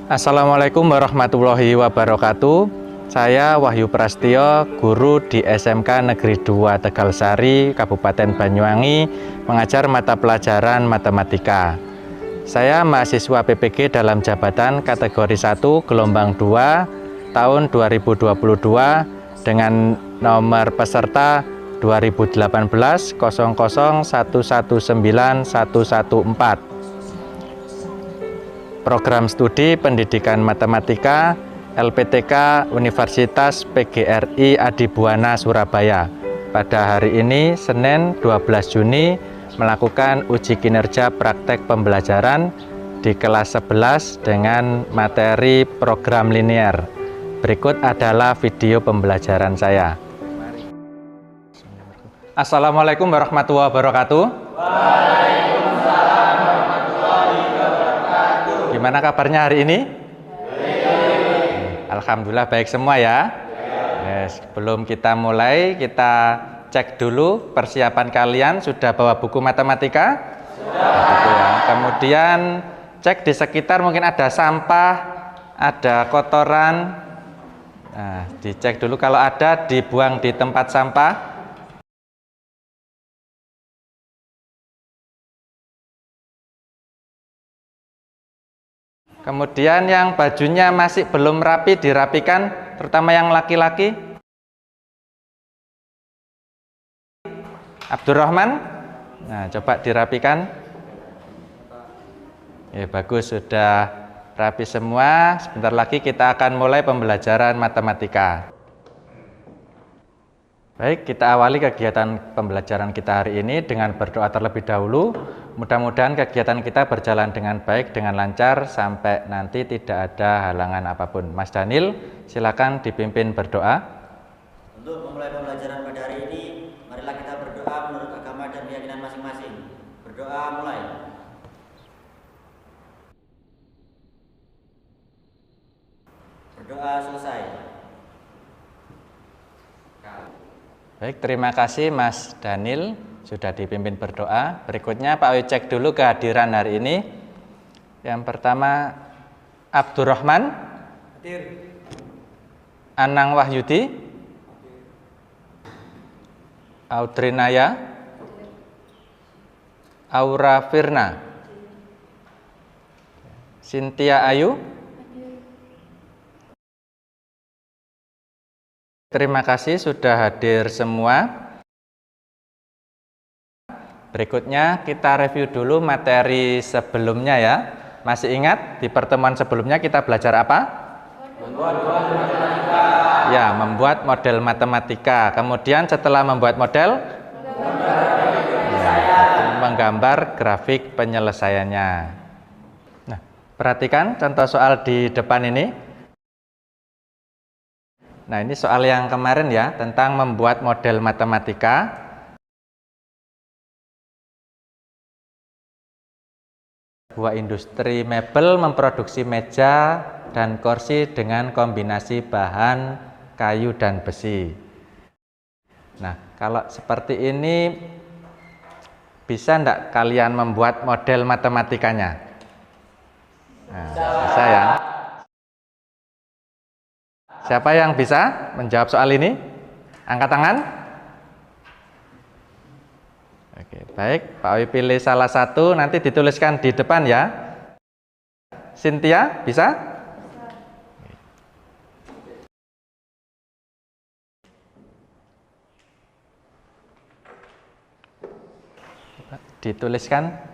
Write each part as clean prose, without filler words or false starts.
Assalamualaikum warahmatullahi wabarakatuh. Saya Wahyu Prastio, guru di SMK Negeri 2 Tegalsari, Kabupaten Banyuwangi, mengajar mata pelajaran matematika. Saya mahasiswa PPG dalam jabatan kategori 1 gelombang 2 tahun 2022 dengan nomor peserta 2018 00 119 114. Program Studi Pendidikan Matematika LPTK Universitas PGRI Adibuana Surabaya. Pada hari ini, Senin 12 Juni, melakukan uji kinerja praktek pembelajaran di kelas 11 dengan materi program linear. Berikut adalah video pembelajaran saya. Assalamualaikum warahmatullahi wabarakatuh. Waalaikumsalam warahmatullahi wabarakatuh. Gimana kabarnya hari ini? Alhamdulillah baik semua ya. Sebelum kita mulai, kita cek dulu persiapan kalian. Sudah bawa buku matematika? Sudah. Ya. Kemudian cek di sekitar, mungkin ada sampah, ada kotoran. Nah, dicek dulu, kalau ada dibuang di tempat sampah. Kemudian yang bajunya masih belum rapi, dirapikan, terutama yang laki-laki. Abdurrahman, nah coba dirapikan. Ya bagus, sudah rapi semua. Sebentar lagi kita akan mulai pembelajaran matematika. Baik, kita awali kegiatan pembelajaran kita hari ini dengan berdoa terlebih dahulu. Mudah-mudahan kegiatan kita berjalan dengan baik, dengan lancar, sampai nanti tidak ada halangan apapun. Mas Daniel, silakan dipimpin berdoa. Untuk memulai pembelajaran pada hari ini, marilah kita berdoa menurut agama dan keyakinan masing-masing. Berdoa mulai. Berdoa selesai. Baik, terima kasih Mas Daniel sudah dipimpin berdoa. Berikutnya Pak Awi cek dulu kehadiran hari ini. Yang pertama Abdurrahman. Hadir. Anang Wahyudi. Audrinaya. Aura Firna. Cynthia Ayu. Terima kasih sudah hadir semua. Berikutnya kita review dulu materi sebelumnya ya. Masih ingat di pertemuan sebelumnya kita belajar apa? Membuat model matematika. Ya, membuat model matematika. Kemudian setelah membuat model, menggambar grafik penyelesaiannya. Nah, perhatikan contoh soal di depan ini. Nah, ini soal yang kemarin ya, tentang membuat model matematika. Sebuah industri mebel memproduksi meja dan kursi dengan kombinasi bahan kayu dan besi. Nah, kalau seperti ini, bisa enggak kalian membuat model matematikanya? Nah, bisa ya. Siapa yang bisa menjawab soal ini? Angkat tangan. Oke, baik. Pak Awi pilih salah satu, nanti dituliskan di depan ya. Cynthia, bisa? Dituliskan.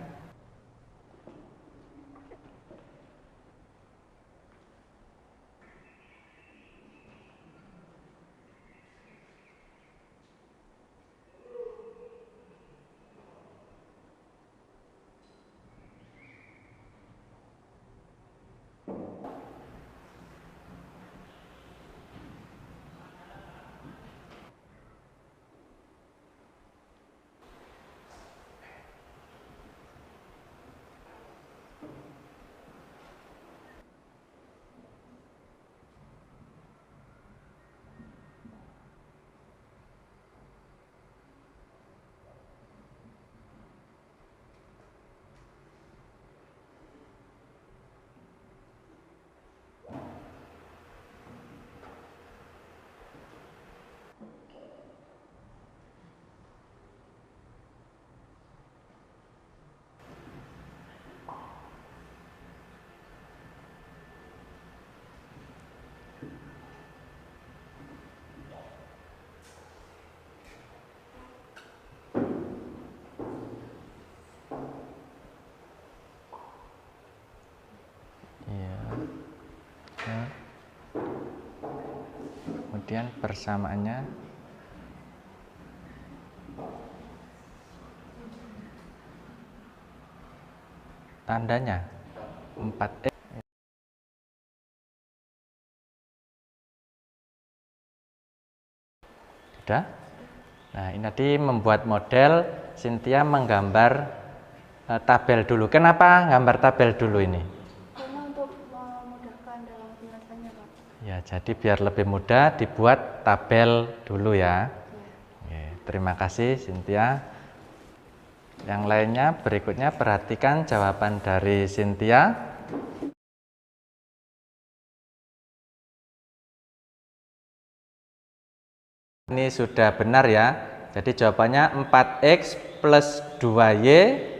kemudian persamaannya tandanya 4x. Sudah? Nah, ini tadi membuat model, Cynthia menggambar tabel dulu. Kenapa gambar tabel dulu ini? Karena untuk memudahkan dalam penyelesaiannya, Pak. Ya, jadi biar lebih mudah dibuat tabel dulu ya. Oke, terima kasih Cynthia. Yang lainnya berikutnya perhatikan jawaban dari Cynthia. Ini sudah benar ya. Jadi jawabannya 4x plus 2y.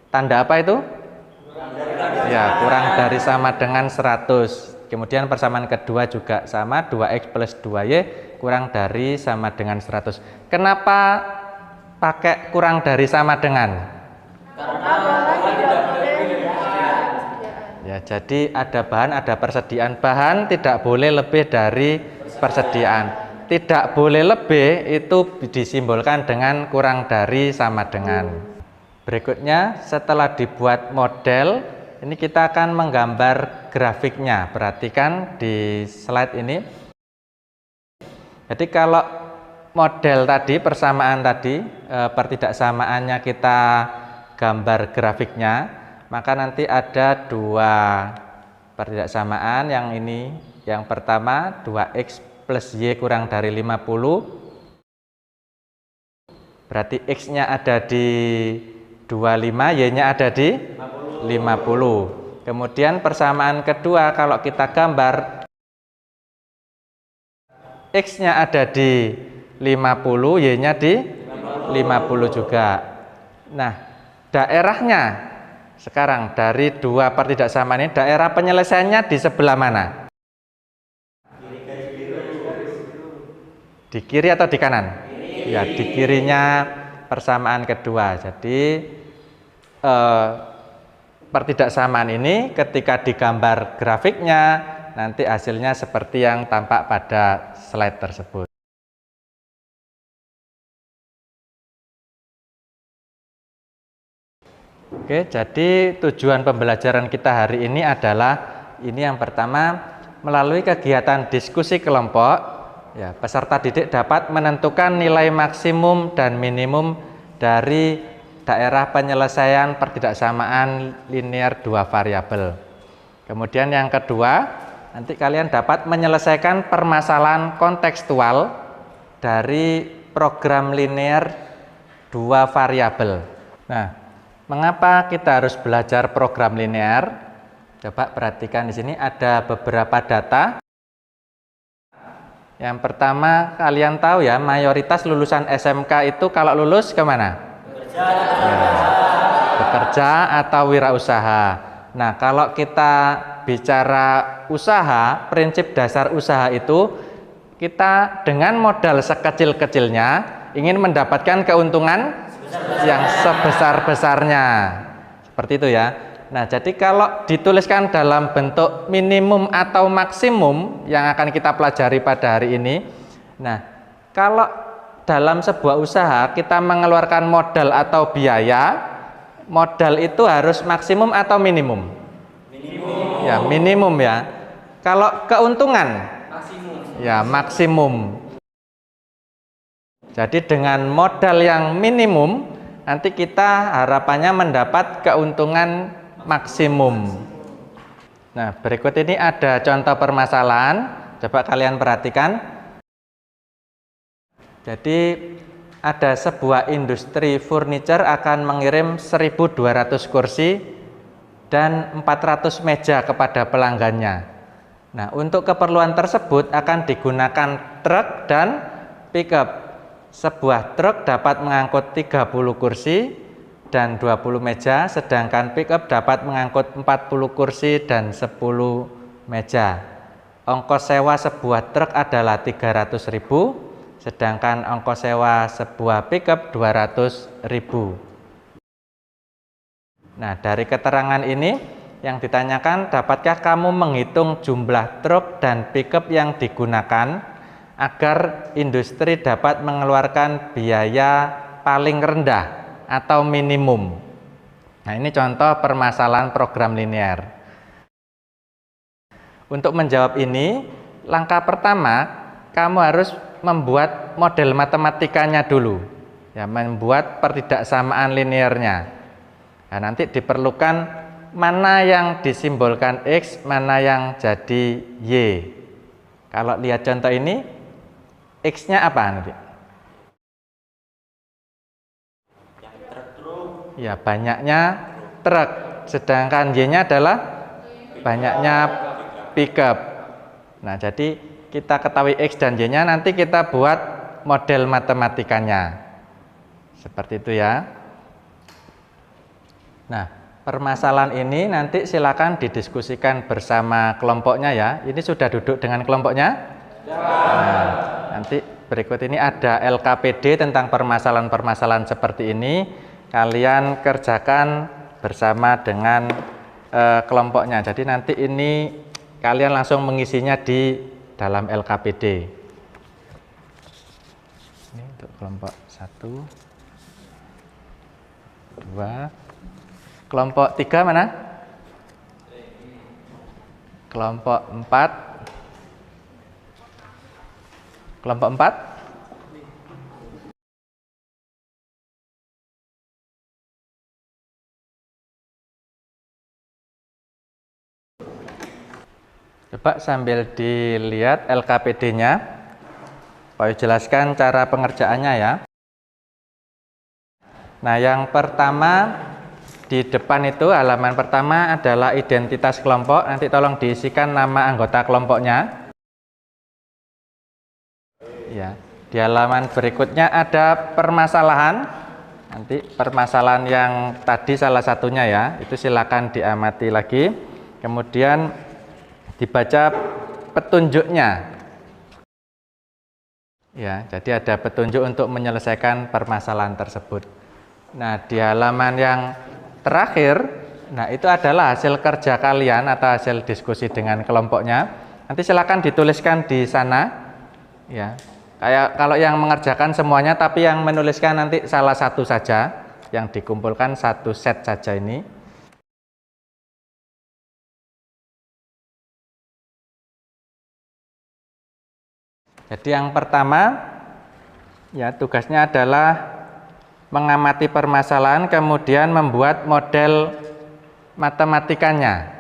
Tanda apa itu? Ya, kurang dari sama dengan 100. Kemudian persamaan kedua juga sama, 2x plus 2y kurang dari sama dengan 100. Kenapa pakai kurang dari sama dengan? Ya, jadi ada bahan, ada persediaan. Bahan tidak boleh lebih dari persediaan. Tidak boleh lebih itu disimbolkan dengan kurang dari sama dengan. Berikutnya, setelah dibuat model, ini kita akan menggambar grafiknya. Perhatikan di slide ini. Jadi kalau model tadi, persamaan tadi, pertidaksamaannya kita gambar grafiknya, maka nanti ada dua pertidaksamaan. Yang ini, yang pertama 2x plus y kurang dari 50. Berarti x-nya ada di 25, y-nya ada di 50. Kemudian persamaan kedua kalau kita gambar, x-nya ada di 50, y-nya di 50 juga. Nah, daerahnya sekarang dari dua pertidaksamaan ini, daerah penyelesaiannya di sebelah mana? Di kiri atau di kanan? Ya, di kirinya persamaan kedua. Jadi pertidaksamaan ini ketika digambar grafiknya nanti hasilnya seperti yang tampak pada slide tersebut. Oke, jadi tujuan pembelajaran kita hari ini adalah ini yang pertama, melalui kegiatan diskusi kelompok, ya, peserta didik dapat menentukan nilai maksimum dan minimum dari daerah penyelesaian pertidaksamaan linear dua variabel. Kemudian yang kedua, nanti kalian dapat menyelesaikan permasalahan kontekstual dari program linear dua variabel. Nah, mengapa kita harus belajar program linear? Coba perhatikan di sini ada beberapa data. Yang pertama, kalian tahu ya, mayoritas lulusan SMK itu kalau lulus kemana? Bekerja atau wirausaha. Nah, kalau kita bicara usaha, prinsip dasar usaha itu, kita dengan modal sekecil-kecilnya ingin mendapatkan keuntungan yang sebesar-besarnya. Seperti itu ya. Nah, jadi kalau dituliskan dalam bentuk minimum atau maksimum yang akan kita pelajari pada hari ini. Nah, kalau dalam sebuah usaha kita mengeluarkan modal atau biaya, modal itu harus maksimum atau minimum? Minimum. Ya, minimum ya. Kalau keuntungan? Maksimum. Ya, maksimum. Jadi dengan modal yang minimum, nanti kita harapannya mendapat keuntungan maksimum. Nah, berikut ini ada contoh permasalahan. Coba kalian perhatikan. Jadi ada sebuah industri furniture akan mengirim 1.200 kursi dan 400 meja kepada pelanggannya. Nah, untuk keperluan tersebut akan digunakan truk dan pickup. Sebuah truk dapat mengangkut 30 kursi dan 20 meja, sedangkan pickup dapat mengangkut 40 kursi dan 10 meja. Ongkos sewa sebuah truk adalah 300.000, sedangkan ongkos sewa sebuah pickup 200.000. Nah, dari keterangan ini yang ditanyakan, dapatkah kamu menghitung jumlah truk dan pickup yang digunakan agar industri dapat mengeluarkan biaya paling rendah atau minimum. Nah, ini contoh permasalahan program linear. Untuk menjawab ini, langkah pertama, kamu harus membuat model matematikanya dulu. Ya, membuat pertidaksamaan linearnya. Nah, nanti diperlukan mana yang disimbolkan X, mana yang jadi Y. Kalau lihat contoh ini, X-nya apa nanti? Ya, banyaknya truk. Sedangkan Y-nya adalah banyaknya pickup. Nah, jadi kita ketahui X dan Y-nya, nanti kita buat model matematikanya. Seperti itu ya. Nah, permasalahan ini nanti silakan didiskusikan bersama kelompoknya ya. Ini sudah duduk dengan kelompoknya? Nah, nanti berikut ini ada LKPD tentang permasalahan-permasalahan seperti ini. Kalian kerjakan bersama dengan kelompoknya. Jadi nanti ini kalian langsung mengisinya di dalam LKPD. Ini untuk kelompok 1, 2. Kelompok 3 mana? Kelompok 4. Kelompok 4? Coba sambil dilihat LKPD-nya. Pak jelaskan cara pengerjaannya ya. Nah, yang pertama di depan itu halaman pertama adalah identitas kelompok. Nanti tolong diisikan nama anggota kelompoknya. Ya, di halaman berikutnya ada permasalahan. Nanti permasalahan yang tadi salah satunya ya, itu silakan diamati lagi. Kemudian dibaca petunjuknya. Ya, jadi ada petunjuk untuk menyelesaikan permasalahan tersebut. Nah, di halaman yang terakhir, nah itu adalah hasil kerja kalian atau hasil diskusi dengan kelompoknya. Nanti silakan dituliskan di sana. Ya, kayak kalau yang mengerjakan semuanya, tapi yang menuliskan nanti salah satu saja, yang dikumpulkan satu set saja ini. Jadi yang pertama, ya tugasnya adalah mengamati permasalahan, kemudian membuat model matematikanya.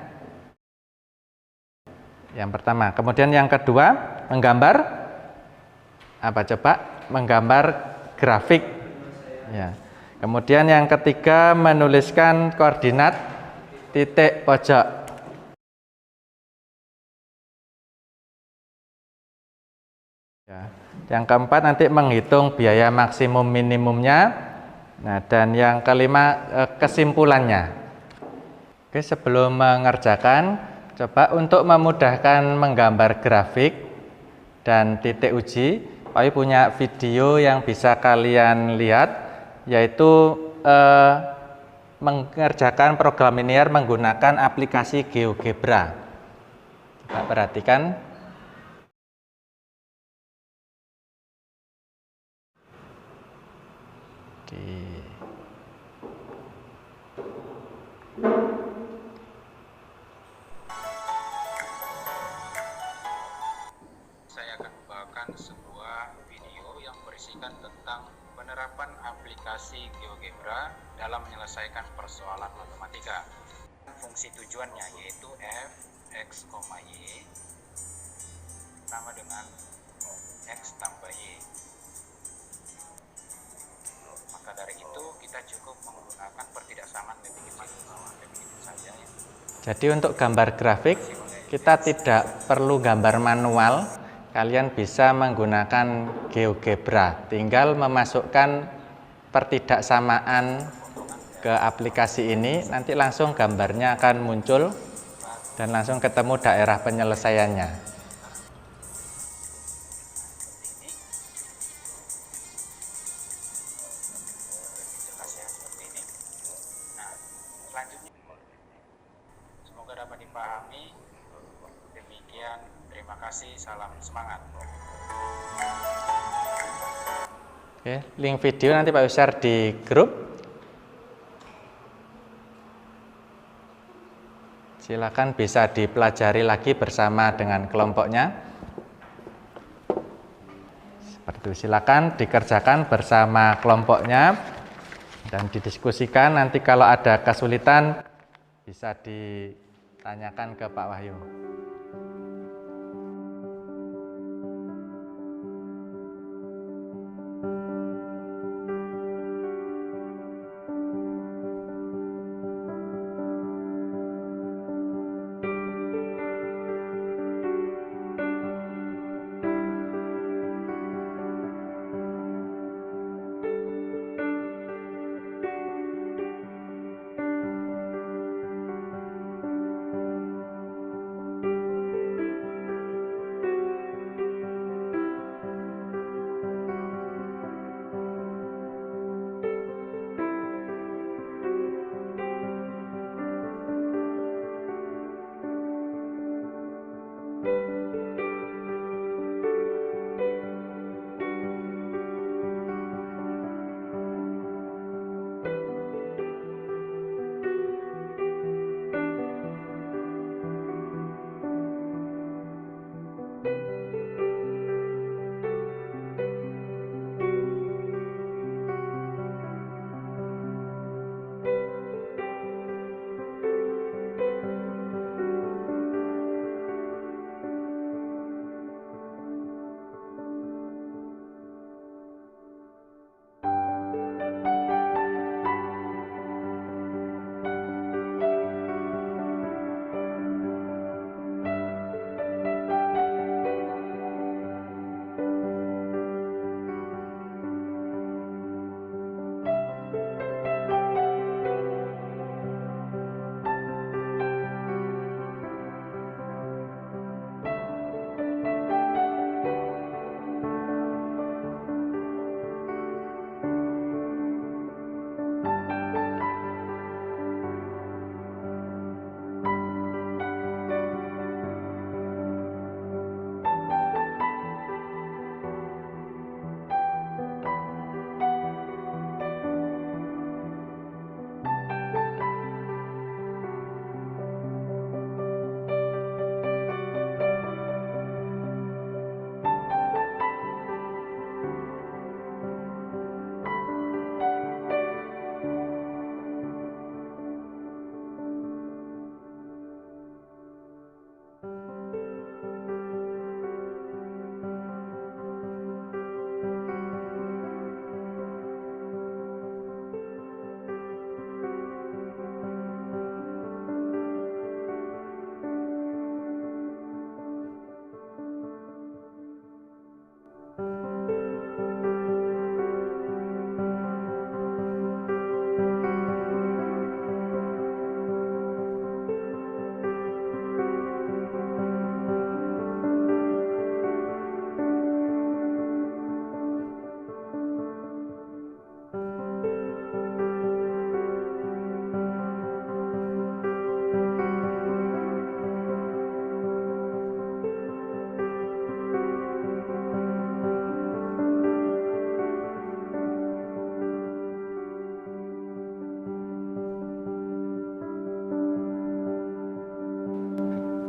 Yang pertama. Kemudian yang kedua, menggambar apa coba? Menggambar grafik. Ya. Kemudian yang ketiga, menuliskan koordinat titik pojok. Ya. Yang keempat, nanti menghitung biaya maksimum minimumnya. Nah, dan yang kelima, kesimpulannya. Oke, sebelum mengerjakan, coba untuk memudahkan menggambar grafik dan titik uji, Pak punya video yang bisa kalian lihat, yaitu mengerjakan program linear menggunakan aplikasi GeoGebra. Coba perhatikan. Oke. Saya akan membawakan sebuah video yang berisikan tentang penerapan aplikasi GeoGebra dalam menyelesaikan persoalan matematika. Fungsi tujuannya yaitu f, x, y sama dengan x tambah y. Maka dari itu kita cukup menggunakan pertidaksamaan definitif saja ya. Jadi untuk gambar grafik kita tidak perlu gambar manual, kalian bisa menggunakan GeoGebra, tinggal memasukkan pertidaksamaan ke aplikasi ini, nanti langsung gambarnya akan muncul dan langsung ketemu daerah penyelesaiannya. Selanjutnya, semoga dapat dipahami. Demikian, terima kasih, salam semangat. Oke, link video nanti Pak share di grup. Silakan bisa dipelajari lagi bersama dengan kelompoknya. Seperti itu, silakan dikerjakan bersama kelompoknya dan didiskusikan. Nanti kalau ada kesulitan bisa ditanyakan ke Pak Wahyu.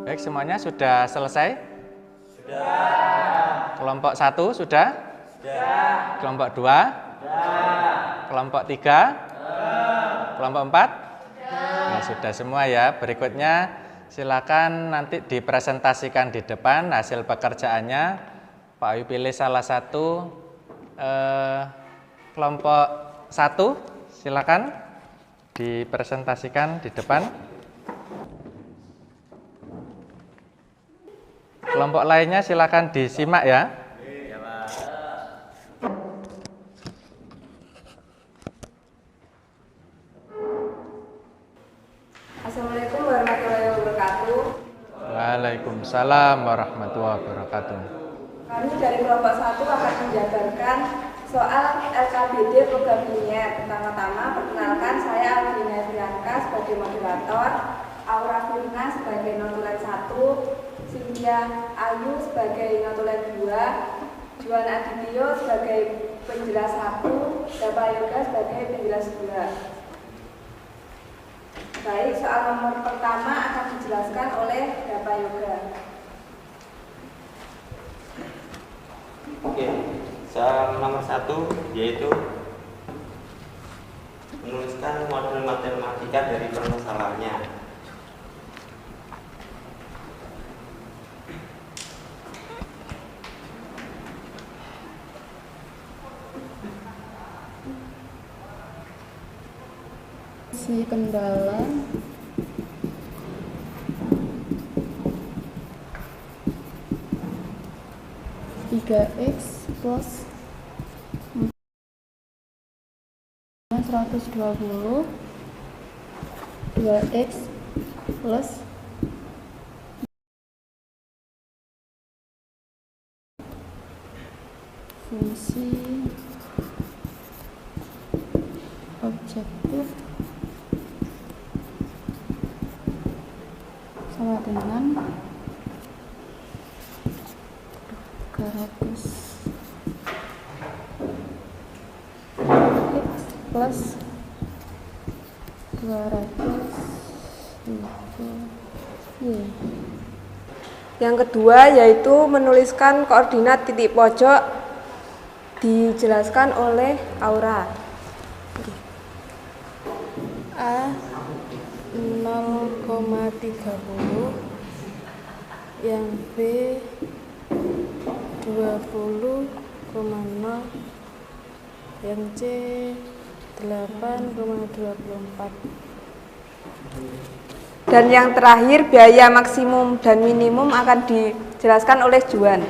Baik, semuanya sudah selesai? Sudah. Kelompok 1 sudah? Sudah. Kelompok 2? Sudah. Kelompok 3? Sudah. Kelompok 4? Sudah. Nah, sudah semua ya. Berikutnya silakan nanti dipresentasikan di depan hasil pekerjaannya. Pak Ayu pilih salah satu kelompok 1, silakan dipresentasikan di depan. Kelompok lainnya silakan disimak ya. Assalamualaikum warahmatullahi wabarakatuh. Waalaikumsalam warahmatullahi wabarakatuh. Kami dari kelompok 1 akan menjabarkan soal LKBD program Biniat. Pertama-tama perkenalkan, saya Alvina Priyanka sebagai moderator, Aura Firna sebagai notulen 1, Cynthia Ayu sebagai notulen 2, Juan Adityo sebagai penjelas 1, Dapa Yoga sebagai penjelas 2. Baik, soal nomor pertama akan dijelaskan oleh Dapa Yoga. Oke, soal nomor 1 yaitu menuliskan model matematika dari permasalahannya. Si kendala 3x plus 120 2x plus fungsi objektif sama dengan 300 x plus 200 y. Yang kedua yaitu menuliskan koordinat titik pojok, dijelaskan oleh Aura. A 0,30, yang B 20,0, yang C 8,24. Dan yang terakhir biaya maksimum dan minimum akan dijelaskan oleh Juan.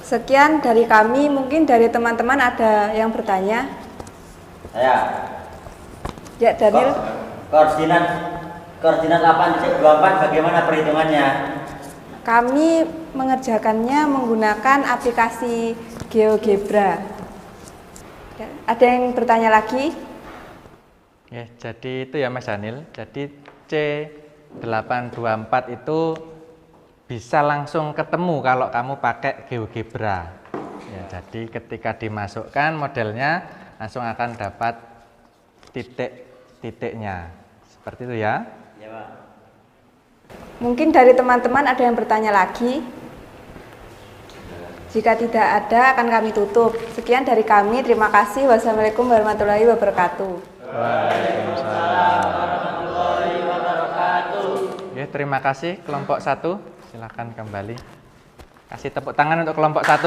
Sekian dari kami, mungkin dari teman-teman ada yang bertanya? Saya. Ya, Daniel. Koordinat 8.24 bagaimana perhitungannya? Kami mengerjakannya menggunakan aplikasi GeoGebra. Ada yang bertanya lagi? Ya, jadi itu ya Mas Daniel. Jadi C824 itu bisa langsung ketemu kalau kamu pakai GeoGebra. Ya, jadi ketika dimasukkan modelnya langsung akan dapat titik-titiknya. Seperti itu ya. Ya, Pak. Mungkin dari teman-teman ada yang bertanya lagi? Jika tidak ada, akan kami tutup. Sekian dari kami. Terima kasih. Wassalamualaikum warahmatullahi wabarakatuh. Ya, terima kasih kelompok 1. Silakan kembali. Kasih tepuk tangan untuk kelompok 1.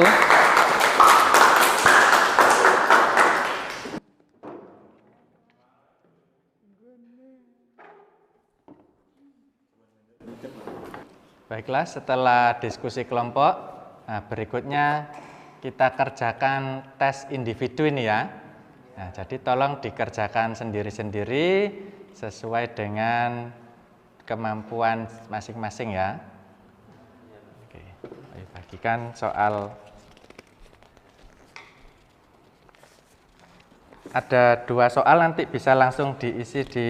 Baiklah, setelah diskusi kelompok, nah berikutnya kita kerjakan tes individu ini ya. Nah, jadi tolong dikerjakan sendiri-sendiri sesuai dengan kemampuan masing-masing ya. Oke, ayo bagikan soal. Ada 2 soal, nanti bisa langsung diisi di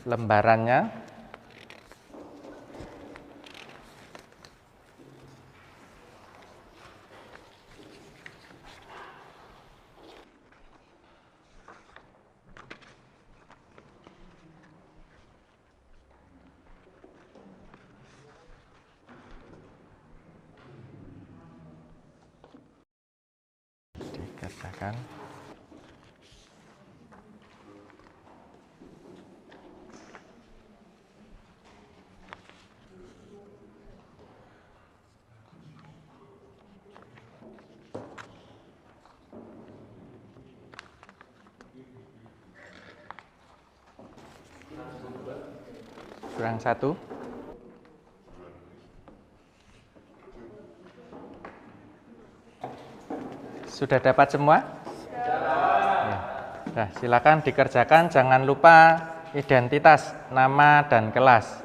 lembarannya. Dikerjakan. Kurang 1. Sudah dapat semua? Ya. Nah, silakan dikerjakan, jangan lupa identitas, nama, dan kelas.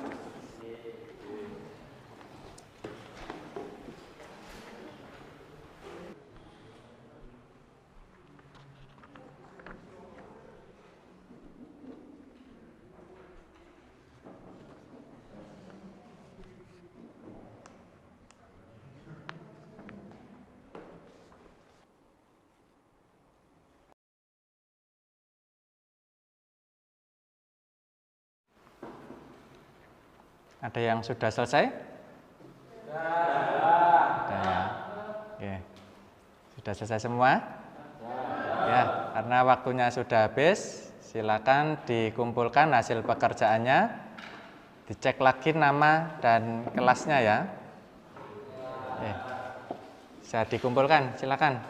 Ada yang sudah selesai? Sudah ya. Oke. Sudah selesai semua? Ya, karena waktunya sudah habis, silakan dikumpulkan hasil pekerjaannya, dicek lagi nama dan kelasnya ya. Oke. Bisa dikumpulkan, silakan.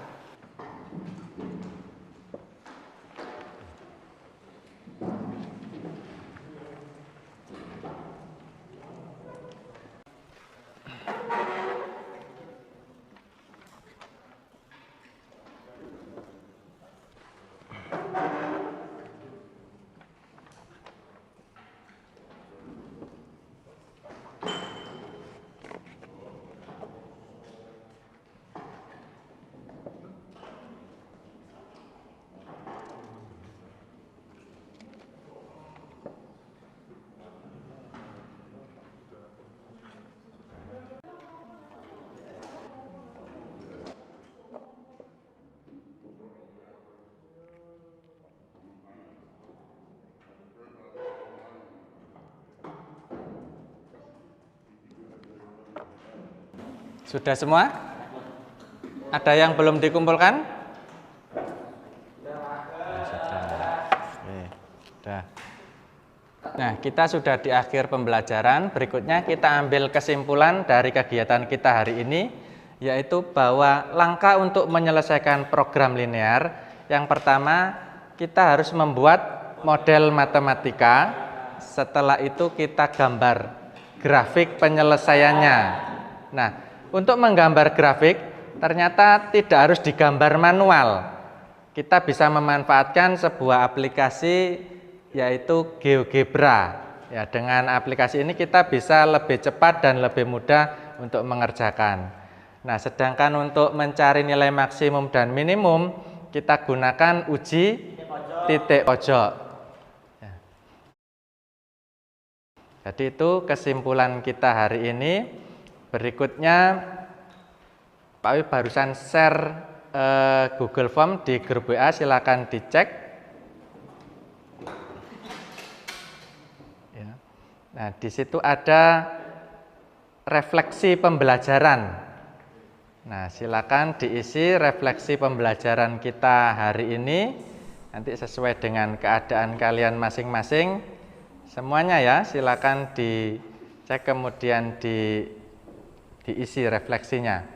Sudah semua? Ada yang belum dikumpulkan? Sudah. Oke, sudah. Nah, kita sudah di akhir pembelajaran. Berikutnya kita ambil kesimpulan dari kegiatan kita hari ini, yaitu bahwa langkah untuk menyelesaikan program linear, yang pertama kita harus membuat model matematika. Setelah itu kita gambar grafik penyelesaiannya. Nah, untuk menggambar grafik ternyata tidak harus digambar manual. Kita bisa memanfaatkan sebuah aplikasi yaitu GeoGebra. Ya, dengan aplikasi ini kita bisa lebih cepat dan lebih mudah untuk mengerjakan. Nah, sedangkan untuk mencari nilai maksimum dan minimum kita gunakan uji titik pojok. Ya. Jadi itu kesimpulan kita hari ini. Berikutnya, Pak Wi barusan share Google Form di grup WA, silakan dicek. Ya. Nah, di situ ada refleksi pembelajaran. Nah, silakan diisi refleksi pembelajaran kita hari ini. Nanti sesuai dengan keadaan kalian masing-masing. Semuanya ya, silakan dicek kemudian diisi refleksinya.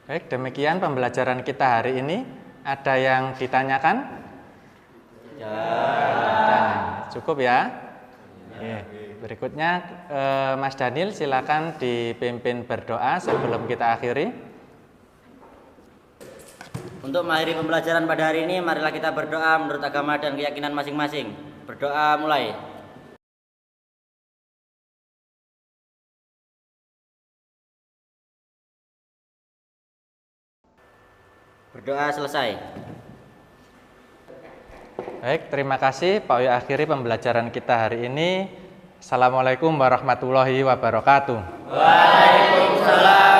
Baik, demikian pembelajaran kita hari ini. Ada yang ditanyakan? Ya. Cukup ya? Oke. Berikutnya Mas Daniel silakan dipimpin berdoa sebelum kita akhiri. Untuk mengakhiri pembelajaran pada hari ini, marilah kita berdoa menurut agama dan keyakinan masing-masing. Berdoa mulai. Berdoa selesai. Baik, terima kasih Pak Wi. Akhiri pembelajaran kita hari ini. Assalamualaikum warahmatullahi wabarakatuh. Waalaikumsalam